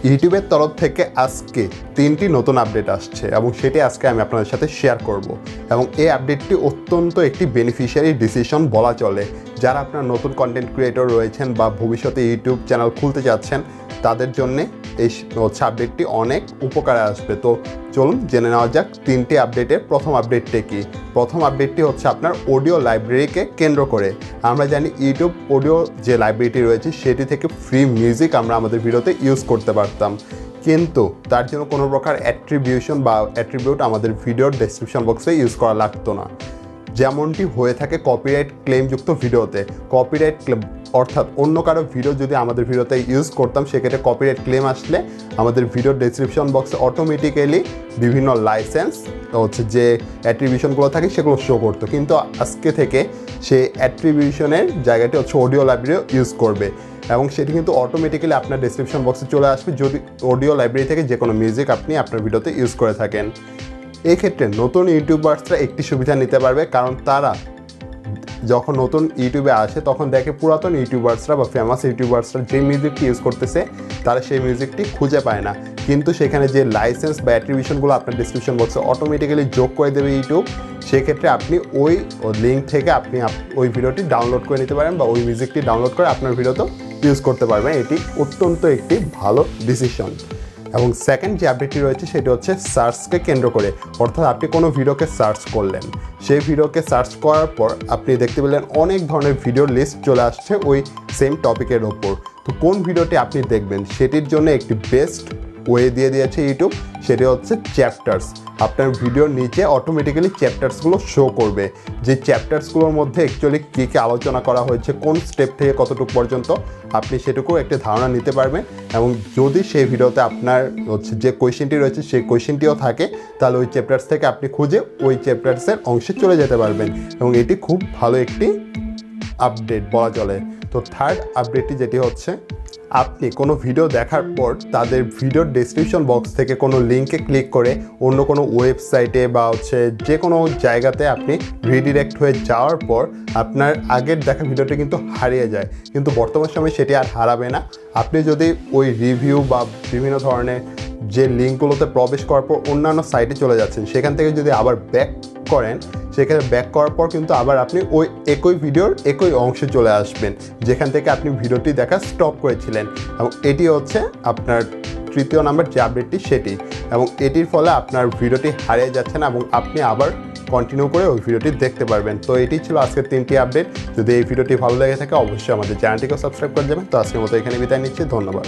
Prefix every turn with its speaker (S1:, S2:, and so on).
S1: ইউটিউবের তরফ থেকে আজকে 3টি নতুন আপডেট আসছে এবং সেটি আজকে আমি আপনাদের সাথে শেয়ার করব এবং এই আপডেটটি অত্যন্ত একটি বেনিফিশিয়ারি ডিসিশন বলা চলে। যারা আপনার নতুন কন্টেন্ট ক্রিয়েটর রয়েছেন বা ভবিষ্যতে ইউটিউব চ্যানেল খুলতে যাচ্ছেন তাদের জন্য এই আপডেটটি অনেক উপকারে আসবে। তো চলুন জেনে নেওয়া যাক 3টি আপডেটের প্রথম আপডেটটি কি। প্রথম আপডেটটি হচ্ছে আপনার অডিও লাইব্রেরিকে কেন্দ্র করে। আমরা জানি ইউটিউব অডিও যে লাইব্রেরিটি রয়েছে সেটি থেকে ফ্রি মিউজিক আমরা আমাদের ভিডিওতে ইউজ করতে পারতাম, কিন্তু তার জন্য কোনো প্রকার অ্যাট্রিবিউশন বা অ্যাট্রিবিউট আমাদের ভিডিওর ডেসক্রিপশন বক্সে ইউজ করা লাগতো না, যেমনটি হয়ে থাকে কপিরাইট ক্লেমযুক্ত ভিডিওতে। কপিরাইট ক্লেম অর্থাৎ অন্য কারো ভিডিও যদি আমাদের ভিডিওতে ইউজ করতাম সেক্ষেত্রে কপিরাইট ক্লেম আসলে আমাদের ভিডিওর ডেসক্রিপশন বক্সে অটোমেটিক্যালি বিভিন্ন লাইসেন্স যে অ্যাট্রিবিউশনগুলো থাকে সেগুলো শো করতো, কিন্তু আজকে থেকে সেই অ্যাট্রিবিউশনের জায়গাটি অডিও লাইব্রেরি ইউজ করবে এবং সেটি কিন্তু অটোমেটিক্যালি আপনার ডেসক্রিপশন বক্সে চলে আসবে যদি অডিও লাইব্রেরি থেকে যে কোনো মিউজিক আপনি আপনার ভিডিওতে ইউজ করে থাকেন। এই ক্ষেত্রে নতুন ইউটিউবার্সরা একটি সুবিধা নিতে পারবে, কারণ তারা যখন নতুন ইউটিউবে আসে তখন দেখে পুরাতন ইউটিউবার্সরা বা ফেমাস ইউটিউবার্সরা যে মিউজিকটি ইউজ করতেছে তারা সেই মিউজিকটি খুঁজে পায় না, কিন্তু সেখানে যে লাইসেন্স বা অ্যাট্রিবিউশনগুলো আপনার ডিসক্রিপশন বক্সে অটোমেটিক্যালি যোগ করে দেবে ইউটিউব, সেক্ষেত্রে আপনি ওই লিঙ্ক থেকে আপনি ওই ভিডিওটি ডাউনলোড করে নিতে পারেন বা ওই মিউজিকটি ডাউনলোড করে আপনার ভিডিওতেও ইউজ করতে পারবেন। এটি অত্যন্ত একটি ভালো ডিসিশন। এবং সেকেন্ড যে আপডেটটি রয়েছে সেটি হচ্ছে সার্চকে কেন্দ্র করে। অর্থাৎ আপনি কোনো ভিডিওকে সার্চ করলেন, সেই ভিডিওকে সার্চ করার পর আপনি দেখতে পেলেন অনেক ধরনের ভিডিওর লিস্ট চলে আসছে ওই সেম টপিকের ওপর। তো কোন ভিডিওটি আপনি দেখবেন সেটির জন্য একটি বেস্ট ওয়ে দিয়ে দিয়েছে ইউটিউব, সেটি হচ্ছে চ্যাপ্টার্স। আপনার ভিডিওর নিচে অটোমেটিক্যালি চ্যাপ্টার্সগুলো শো করবে, যে চ্যাপ্টার্সগুলোর মধ্যে অ্যাকচুয়ালি কী কী আলোচনা করা হয়েছে, কোন স্টেপ থেকে কতটুকু পর্যন্ত আপনি সেটুকু একটা ধারণা নিতে পারবেন। এবং যদি সেই ভিডিওতে আপনার যে কোয়েশ্চেনটি রয়েছে সেই কোয়েশ্চেনটিও থাকে তাহলে ওই চ্যাপ্টার্স থেকে আপনি খুঁজে ওই চ্যাপ্টার্সের অংশে চলে যেতে পারবেন এবং এটি খুব ভালো একটি আপডেট বলা চলে। তো থার্ড আপডেটটি যেটি হচ্ছে আপনি কোনো ভিডিও দেখার পর তাদের ভিডিওর ডেসক্রিপশন বক্স থেকে কোনো লিঙ্কে ক্লিক করে অন্য কোনো ওয়েবসাইটে বা যে কোনো জায়গাতে আপনি রিডিরেক্ট হয়ে যাওয়ার পর আপনার আগের দেখা ভিডিওটি কিন্তু হারিয়ে যায়, কিন্তু বর্তমান সময়ে সেটি আর হারাবে না। আপনি যদি ওই রিভিউ বা বিভিন্ন ধরনের যে লিঙ্কগুলোতে প্রবেশ করার পর অন্যান্য সাইটে চলে যাচ্ছেন সেখান থেকে যদি আবার ব্যাক করেন, সেখানে ব্যাক করার পর কিন্তু আবার আপনি ওই একই ভিডিওর একই অংশে চলে আসবেন যেখান থেকে আপনি ভিডিওটি দেখা স্টপ করেছিলেন। এবং এটি হচ্ছে আপনার তৃতীয় নাম্বার যে আপডেটটি সেটি, এবং এটির ফলে আপনার ভিডিওটি হারিয়ে যাচ্ছে না এবং আপনি আবার কন্টিনিউ করে ওই ভিডিওটি দেখতে পারবেন। তো এটি ছিল আজকের 3টি আপডেট। যদি এই ভিডিওটি ভালো লেগে থাকে অবশ্যই আমাদের চ্যানেলটিকেও সাবস্ক্রাইব করে যাবেন। তো আজকের মতো এখানে বিদায় নিচ্ছি, ধন্যবাদ।